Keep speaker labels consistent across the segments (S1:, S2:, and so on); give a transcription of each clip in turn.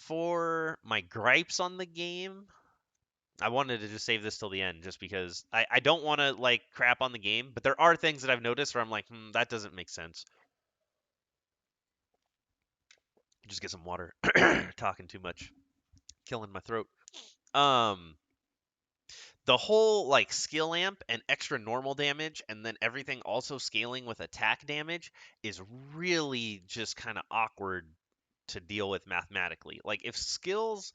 S1: for my gripes on the game, I wanted to just save this till the end just because I don't want to like crap on the game, but there are things that I've noticed where I'm like, that doesn't make sense. Just get some water. Talking too much, killing my throat. Um, the whole like skill amp and extra normal damage, and then everything also scaling with attack damage is really just kind of awkward to deal with mathematically. Like if skills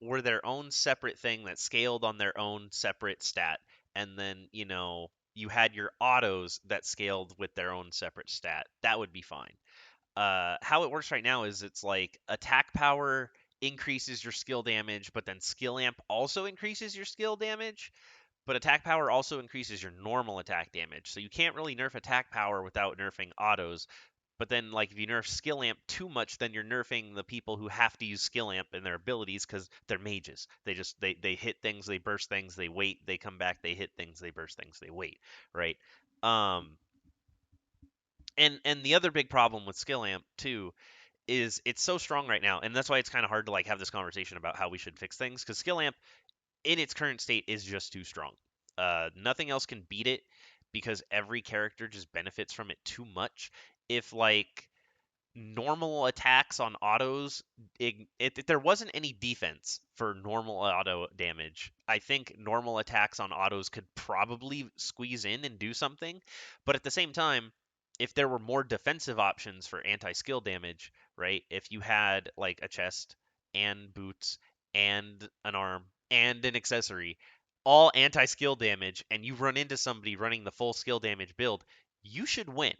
S1: were their own separate thing that scaled on their own separate stat, and then you had your autos that scaled with their own separate stat, that would be fine. How it works right now is it's like attack power increases your skill damage, but then skill amp also increases your skill damage. But attack power also increases your normal attack damage. So you can't really nerf attack power without nerfing autos. But then, like, if you nerf skill amp too much, then you're nerfing the people who have to use skill amp in their abilities because they're mages. They hit things, they burst things, they wait, they come back, they hit things, they burst things, they wait, right? Um, and the other big problem with skill amp too is it's so strong right now, and that's why it's kind of hard to like have this conversation about how we should fix things because skill amp in its current state is just too strong. Nothing else can beat it because every character just benefits from it too much. If like normal attacks on autos, if there wasn't any defense for normal auto damage, I think normal attacks on autos could probably squeeze in and do something. But at the same time, if there were more defensive options for anti-skill damage, right? If you had like a chest and boots and an arm and an accessory, all anti-skill damage, and you run into somebody running the full skill damage build, you should win.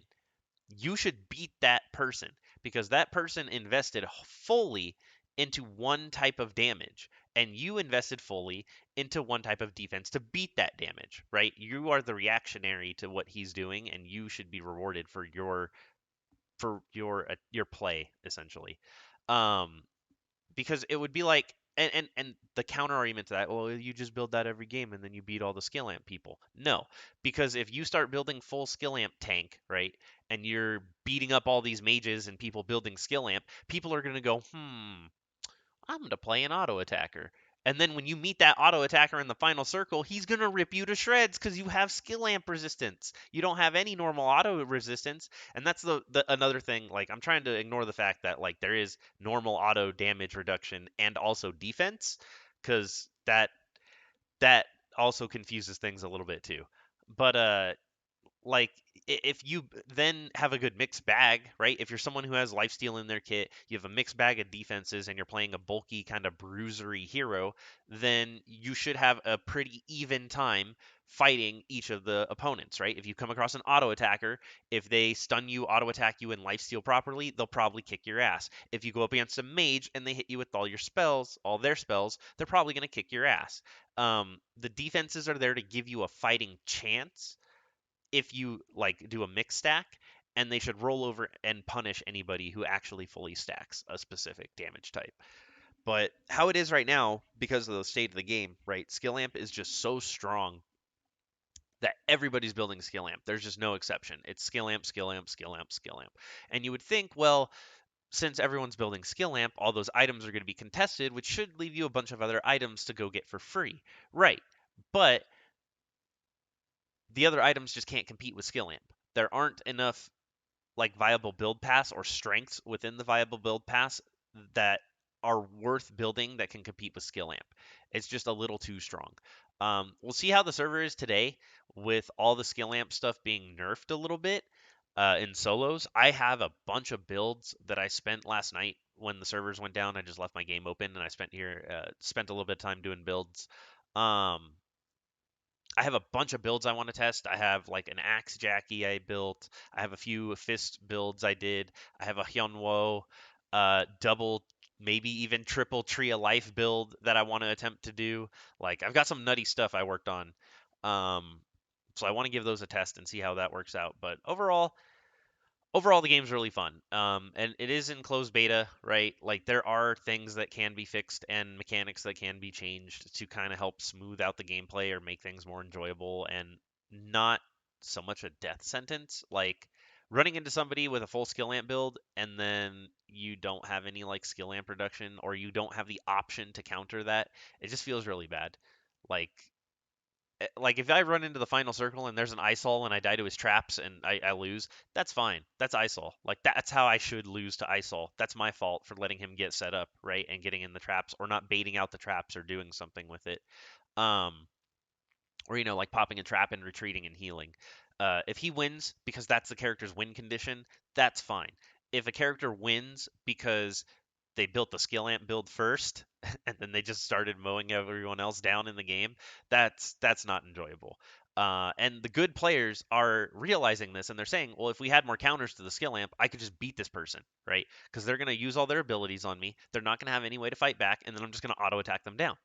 S1: You should beat that person because that person invested fully into one type of damage and you invested fully into one type of defense to beat that damage, right? You are the reactionary to what he's doing and you should be rewarded for your play essentially. Um because it would be like and the counter argument to that, well, you just build that every game and then you beat all the skill amp people. No, because if you start building full skill amp tank, right, and you're beating up all these mages and people building skill amp, people are going to go, I'm going to play an auto attacker. And then when you meet that auto attacker in the final circle, he's going to rip you to shreds because you have skill amp resistance. You don't have any normal auto resistance. And that's the another thing. Like, I'm trying to ignore the fact that, like, there is normal auto damage reduction and also defense because that also confuses things a little bit too. But, like if you then have a good mixed bag, right? If you're someone who has lifesteal in their kit, you have a mixed bag of defenses and you're playing a bulky kind of bruisery hero, then you should have a pretty even time fighting each of the opponents, right? If you come across an auto attacker, if they stun you, auto attack you, and lifesteal properly, they'll probably kick your ass. If you go up against a mage and they hit you with all your spells, all their spells, they're probably going to kick your ass. The defenses are there to give you a fighting chance if you like do a mix stack, and they should roll over and punish anybody who actually fully stacks a specific damage type. But how it is right now, because of the state of the game, right? Skill amp is just so strong that everybody's building skill amp. There's just no exception. It's skill amp, skill amp, skill amp, skill amp. And you would think, well, since everyone's building skill amp, all those items are going to be contested, which should leave you a bunch of other items to go get for free. Right. But the other items just can't compete with skill amp. There aren't enough like viable build pass or strengths within the viable build pass that are worth building that can compete with skill amp. It's just a little too strong. We'll see how the server is today with all the skill amp stuff being nerfed a little bit in solos. I have a bunch of builds that I spent last night when the servers went down. I just left my game open and I spent a little bit of time doing builds. Um, I have a bunch of builds I want to test. I have like an axe Jackie I built. I have a few fist builds I did. I have a Hyunwoo double, maybe even triple tree of life build that I want to attempt to do. Like I've got some nutty stuff I worked on. Um, so I want to give those a test and see how that works out. But overall the game's really fun, and it is in closed beta, right? Like there are things that can be fixed and mechanics that can be changed to kind of help smooth out the gameplay or make things more enjoyable and not so much a death sentence. Like running into somebody with a full skill amp build and then you don't have any like skill amp reduction or you don't have the option to counter that, it just feels really bad. Like like if I run into the final circle and there's an ISOL and I die to his traps and I lose, that's fine. That's ISOL. Like that's how I should lose to ISOL. That's my fault for letting him get set up, right? And getting in the traps or not baiting out the traps or doing something with it. Um, or like popping a trap and retreating and healing. If he wins because that's the character's win condition, that's fine. If a character wins because they built the skill amp build first and then they just started mowing everyone else down in the game, that's not enjoyable. And the good players are realizing this and they're saying, well, if we had more counters to the skill amp, I could just beat this person, right? Because they're going to use all their abilities on me. They're not going to have any way to fight back, and then I'm just going to auto attack them down.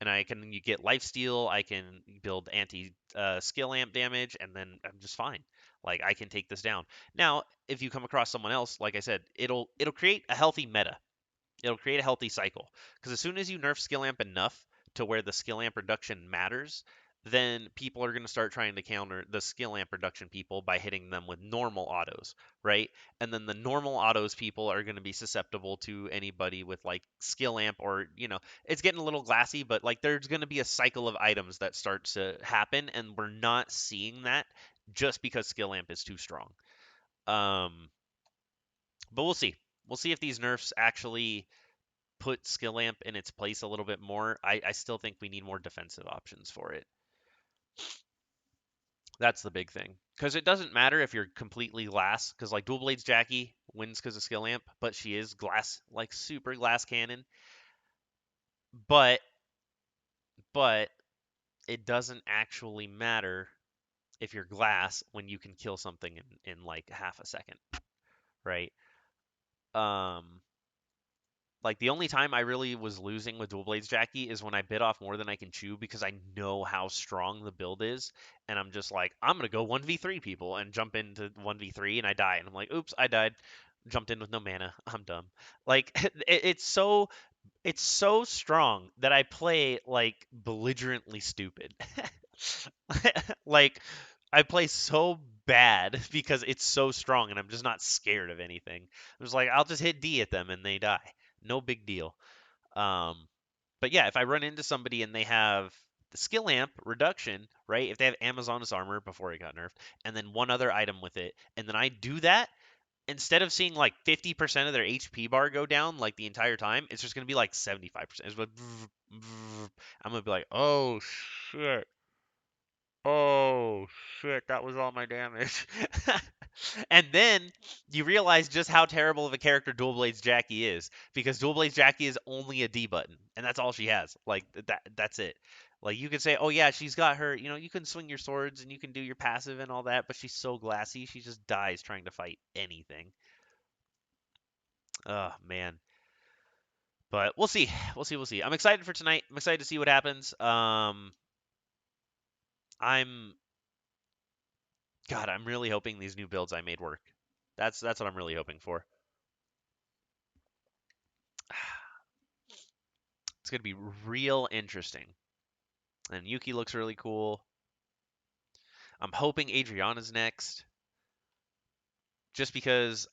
S1: And I can you get life steal, I can build anti skill amp damage, and then I'm just fine. Like I can take this down. Now, if you come across someone else, like I said, it'll create a healthy meta. It'll create a healthy cycle. Because as soon as you nerf skill amp enough to where the skill amp reduction matters, then people are going to start trying to counter the skill amp reduction people by hitting them with normal autos, right? And then the normal autos people are going to be susceptible to anybody with like skill amp or, it's getting a little glassy, but like there's going to be a cycle of items that starts to happen, and we're not seeing that just because skill amp is too strong. Um, but we'll see. We'll see if these nerfs actually put skill amp in its place a little bit more. I still think we need more defensive options for it. That's the big thing. Because it doesn't matter if you're completely glass, because like Dual Blades Jackie wins because of skill amp, but she is glass, like super glass cannon. But but it doesn't actually matter if you're glass when you can kill something in like half a second, right? Um, Like the only time I really was losing with Dual Blades Jackie is when I bit off more than I can chew because I know how strong the build is, and I'm just like, I'm gonna go 1v3 people and jump into 1v3 and I die, and I'm like, oops, I died. Jumped in with no mana. I'm dumb. Like it's so strong that I play like belligerently stupid. Like I play so bad because it's so strong and I'm just not scared of anything. I'm just like I'll just hit D at them and they die. No big deal. Um, but yeah, if I run into somebody and they have the skill amp reduction, right? If they have Amazoness armor before it got nerfed, and then one other item with it, and then I do that, instead of seeing like 50% of their HP bar go down like the entire time, it's just gonna be like 75%. It's like, I'm gonna be like, oh shit. Oh shit, that was all my damage. And then you realize just how terrible of a character Dual Blades Jackie is, because Dual Blades Jackie is only a D button, and that's all she has. Like that's it. Like you could say, oh yeah, she's got her, you can swing your swords and you can do your passive and all that, but she's so glassy, she just dies trying to fight anything. Oh man. But we'll see. We'll see. We'll see. I'm excited for tonight. I'm excited to see what happens. I'm God, I'm really hoping these new builds I made work. That's what I'm really hoping for. It's gonna be real interesting. And Yuki looks really cool. I'm hoping Adriana's next, just because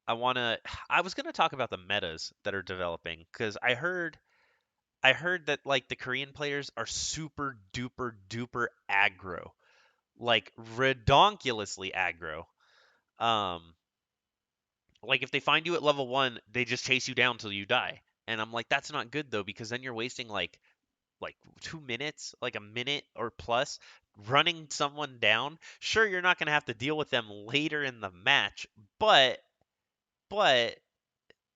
S1: I was gonna talk about the metas that are developing, because I heard that like the Korean players are super duper duper aggro, like redonkulously aggro. Um, like if they find you at level 1, they just chase you down till you die. And I'm like, that's not good though, because then you're wasting like 2 minutes, like a minute or plus, running someone down. Sure, you're not going to have to deal with them later in the match, but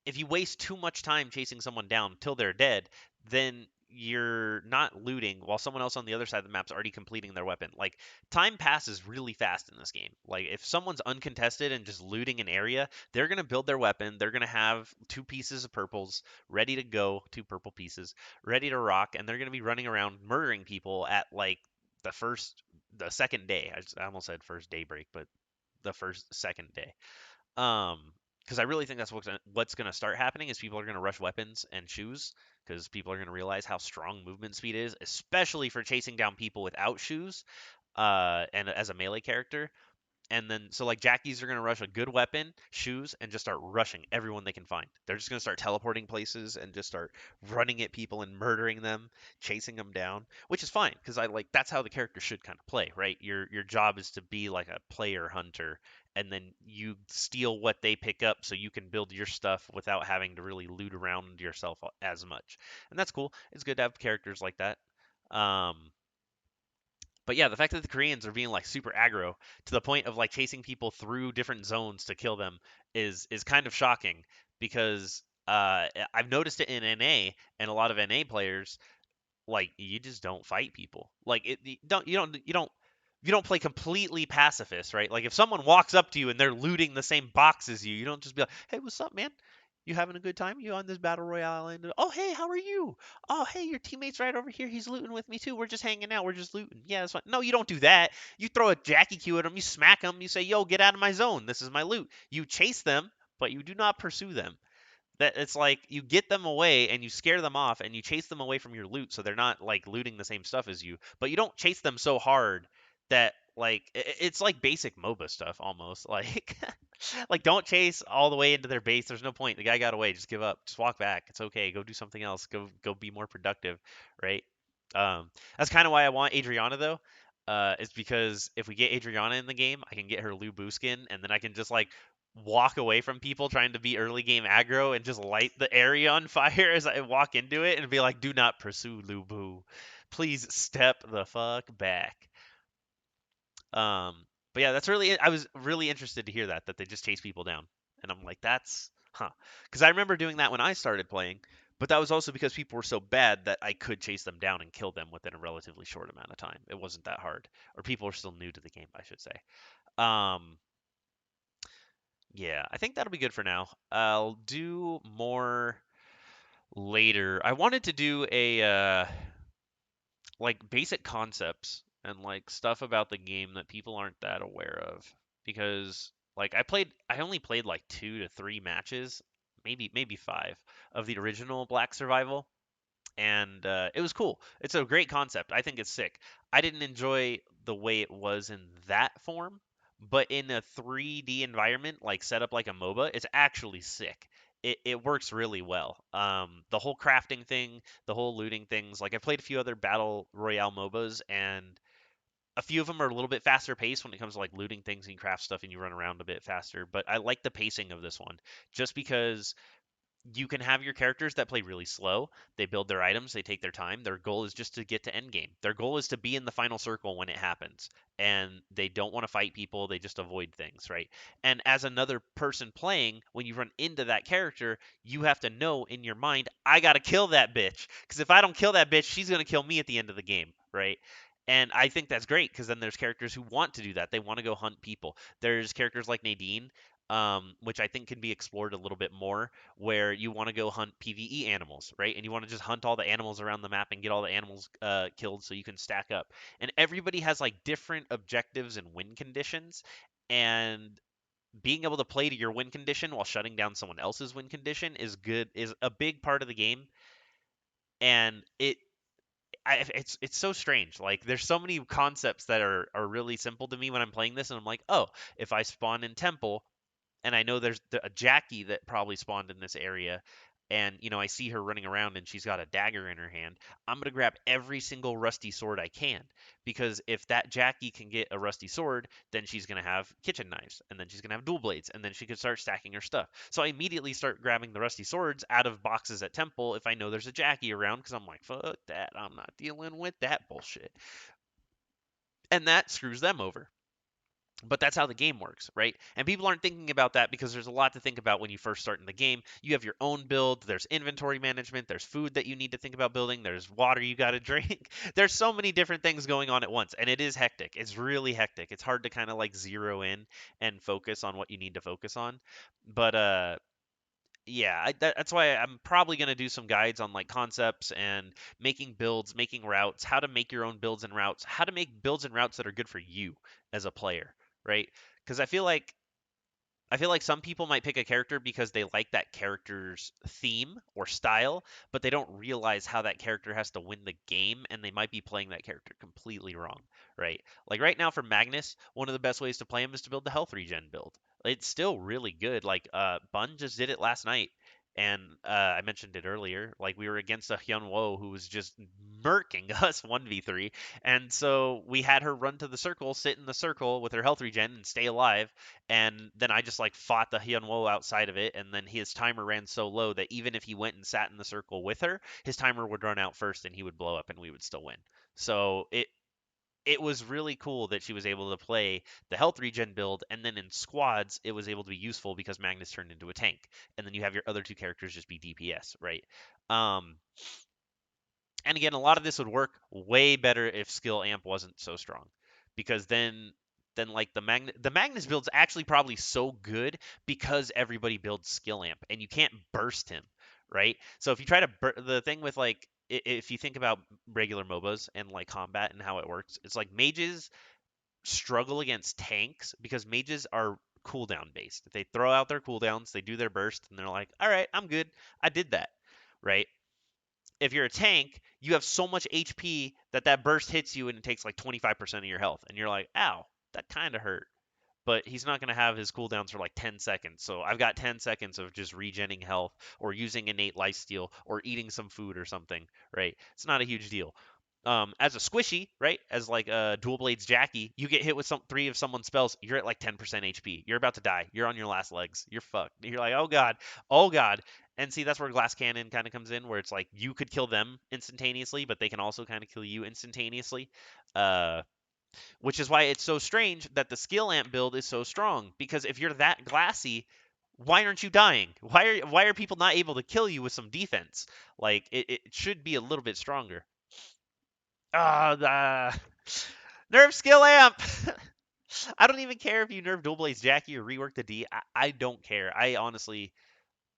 S1: if you waste too much time chasing someone down till they're dead, then you're not looting while someone else on the other side of the map's already completing their weapon. Like time passes really fast in this game. Like if someone's uncontested and just looting an area, they're going to build their weapon. They're going to have two pieces of purples ready to go, two purple pieces ready to rock, and they're going to be running around murdering people at like the second day. I almost said first daybreak, but the first second day. Um, because I really think that's what's going to start happening is people are going to rush weapons and shoes, because people are going to realize how strong movement speed is, especially for chasing down people without shoes, and as a melee character. And then so like jackies are going to rush a good weapon, shoes, and just start rushing everyone they can find. They're just going to start teleporting places and just start running at people and murdering them, chasing them down, which is fine because I like that's how the character should kind of play, right? Your job is to be like a player hunter, and then you steal what they pick up so you can build your stuff without having to really loot around yourself as much. And that's cool. It's good to have characters like that. Um, but yeah, the fact that the Koreans are being like super aggro to the point of like chasing people through different zones to kill them is kind of shocking because I've noticed it in NA and a lot of NA players like you just don't fight people. Like you don't play completely pacifist, right? Like if someone walks up to you and they're looting the same box as you, you don't just be like, "Hey, what's up, man? You having a good time? You on this battle royale island? Oh, hey, how are you? Oh, hey, your teammate's right over here. He's looting with me too. We're just hanging out. We're just looting. Yeah, that's fine." No, you don't do that. You throw a Jackie Q at them. You smack them. You say, "Yo, get out of my zone. This is my loot." You chase them, but you do not pursue them. That it's like you get them away and you scare them off and you chase them away from your loot so they're not like looting the same stuff as you, but you don't chase them so hard that like it's like basic MOBA stuff almost. Like like don't chase all the way into their base. There's no point. The guy got away. Just give up. Just walk back. It's okay. Go do something else. Go be more productive, right? That's kind of why I want Adriana though. Is because if we get Adriana in the game, I can get her Lu Bu skin, and then I can just like walk away from people trying to be early game aggro and just light the area on fire as I walk into it and be like, "Do not pursue Lu Bu. Please step the fuck back." Um, but yeah, that's really I was really interested to hear that they just chase people down, and I'm like, that's huh, because I remember doing that when I started playing, but that was also because people were so bad that I could chase them down and kill them within a relatively short amount of time. It wasn't that hard, or people were still new to the game, I should say. Um, yeah, I think that'll be good for now. I'll do more later. I wanted to do a like basic concepts and like stuff about the game that people aren't that aware of because like I only played like 2 to 3 matches, maybe 5 of the original Black Survival, and it was cool. It's a great concept. I think it's sick. I didn't enjoy the way it was in that form, but in a 3D environment, like set up like a MOBA, it's actually sick. It works really well. The whole crafting thing, the whole looting things. Like I played a few other battle royale MOBAs, and a few of them are a little bit faster paced when it comes to like looting things and craft stuff, and you run around a bit faster. But I like the pacing of this one, just because you can have your characters that play really slow. They build their items, they take their time. Their goal is just to get to end game. Their goal is to be in the final circle when it happens. And they don't want to fight people, they just avoid things, right? And as another person playing, when you run into that character, you have to know in your mind, I got to kill that bitch. Because if I don't kill that bitch, she's going to kill me at the end of the game, right? And I think that's great because then there's characters who want to do that. They want to go hunt people. There's characters like Nadine, which I think can be explored a little bit more, where you want to go hunt PvE animals, right? And you want to just hunt all the animals around the map and get all the animals killed so you can stack up. And everybody has like different objectives and win conditions. And being able to play to your win condition while shutting down someone else's win condition is good, is a big part of the game. And it's so strange. Like there's so many concepts that are really simple to me when I'm playing this, and I'm like, oh, if I spawn in temple, and I know there's a Jackie that probably spawned in this area, and I see her running around and she's got a dagger in her hand. I'm gonna grab every single rusty sword I can, because if that Jackie can get a rusty sword, then she's gonna have kitchen knives, and then she's gonna have dual blades, and then she could start stacking her stuff. So I immediately start grabbing the rusty swords out of boxes at temple if I know there's a Jackie around, because I'm like, fuck that, I'm not dealing with that bullshit, and that screws them over. But that's how the game works, right? And people aren't thinking about that because there's a lot to think about when you first start in the game. You have your own build, there's inventory management, there's food that you need to think about building, there's water you got to drink. There's so many different things going on at once, and it is hectic. It's really hectic. It's hard to kind of like zero in and focus on what you need to focus on. But yeah, that's why I'm probably going to do some guides on like concepts and making builds, making routes, how to make your own builds and routes, how to make builds and routes that are good for you as a player, right? Because I feel like I feel like some people might pick a character because they like that character's theme or style, but they don't realize how that character has to win the game, and they might be playing that character completely wrong, right? Like right now for Magnus, one of the best ways to play him is to build the health regen build. It's still really good. Like Bun just did it last night, and I mentioned it earlier. Like we were against a Hyun Wo who was just murking us 1v3, and so we had her run to the circle, sit in the circle with her health regen, and stay alive, and then I just like fought the Hyun Wo outside of it, and then his timer ran so low that even if he went and sat in the circle with her, his timer would run out first and he would blow up and we would still win. So it was really cool that she was able to play the health regen build, and then in squads it was able to be useful because Magnus turned into a tank, and then you have your other two characters just be DPS, right? Um, and again, a lot of this would work way better if skill amp wasn't so strong, because then like the Magnus build's actually probably so good because everybody builds skill amp and you can't burst him, right? So if you try to the thing with like if you think about regular MOBAs and like combat and how it works, it's like mages struggle against tanks because mages are cooldown based. They throw out their cooldowns, they do their burst, and they're like, all right, I'm good. I did that, right? If you're a tank, you have so much HP that that burst hits you and it takes like 25% of your health, and you're like, ow, that kind of hurt. But he's not going to have his cooldowns for like 10 seconds. So I've got 10 seconds of just regenning health or using innate lifesteal or eating some food or something, right? It's not a huge deal. As a squishy, right? As like a dual blades Jackie, you get hit with some three of someone's spells, you're at like 10% HP. You're about to die. You're on your last legs. You're fucked. You're like, oh god, oh god. And see, that's where glass cannon kind of comes in, where it's like you could kill them instantaneously, but they can also kind of kill you instantaneously. Uh, which is why it's so strange that the skill amp build is so strong. Because if you're that glassy, why aren't you dying? Why are people not able to kill you with some defense? Like it should be a little bit stronger. Ah, nerf skill amp. I don't even care if you nerf Dual Blades Jackie or rework the D. I don't care. I honestly,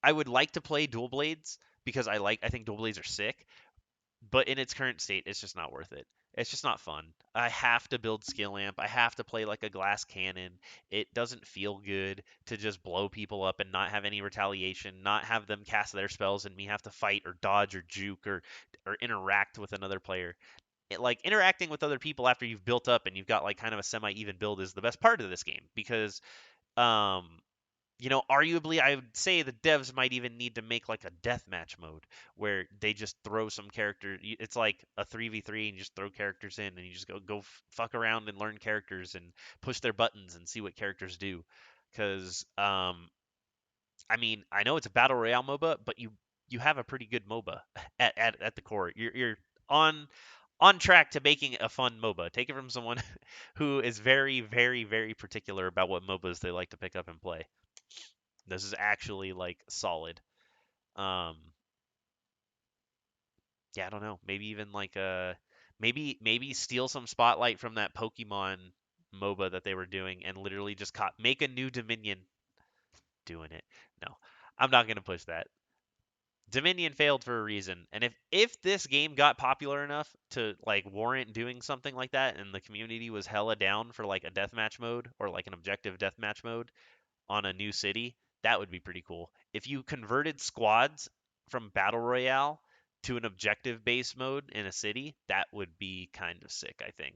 S1: I would like to play Dual Blades because I think Dual Blades are sick, but in its current state, it's just not worth it. It's just not fun. I have to build skill amp. I have to play like a glass cannon. It doesn't feel good to just blow people up and not have any retaliation, not have them cast their spells and me have to fight or dodge or juke or interact with another player. Like interacting with other people after you've built up and you've got like kind of a semi-even build is the best part of this game because um arguably I would say the devs might even need to make like a deathmatch mode where they just throw some character. It's like a 3v3 and you just throw characters in and you just go fuck around and learn characters and push their buttons and see what characters do. Because I mean, I know it's a battle royale MOBA, but you have a pretty good MOBA at the core. You're on on track to making a fun MOBA. Take it from someone who is very, very, very particular about what MOBAs they like to pick up and play. This is actually like solid. Um, yeah, I don't know. Maybe even like maybe steal some spotlight from that Pokemon MOBA that they were doing and literally just make a new Dominion doing it. No, I'm not gonna push that. Dominion failed for a reason, and if this game got popular enough to like warrant doing something like that, and the community was hella down for like a deathmatch mode or like an objective deathmatch mode on a new city, that would be pretty cool. If you converted squads from battle royale to an objective based mode in a city, that would be kind of sick, I think.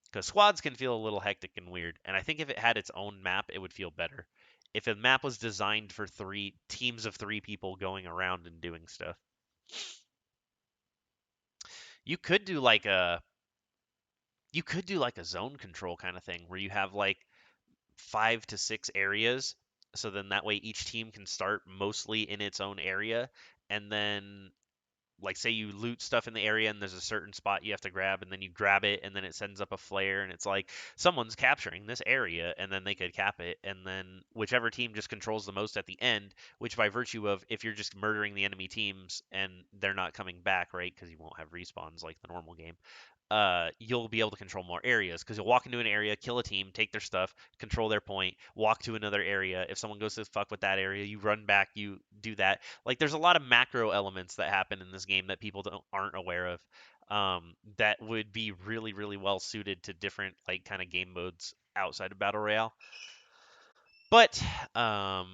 S1: Because squads can feel a little hectic and weird, and I think if it had its own map, it would feel better. If a map was designed for three teams of three people going around and doing stuff, you could do like a you could do like a zone control kind of thing where you have like 5 to 6 areas. So then that way each team can start mostly in its own area. And then, like, say you loot stuff in the area and there's a certain spot you have to grab, and then you grab it, and then it sends up a flare, and it's like someone's capturing this area, and then they could cap it. And then whichever team just controls the most at the end, which by virtue of if you're just murdering the enemy teams and they're not coming back, right? Because you won't have respawns like the normal game, you'll be able to control more areas because you'll walk into an area, kill a team, take their stuff, control their point, walk to another area. If someone goes to fuck with that area, you run back, you do that. Like there's a lot of macro elements that happen in this game that people aren't aware of. That would be really, really well suited to different like kind of game modes. outside of battle royale. But I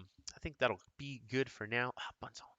S1: think that'll be good for now. Ah, Bunzel.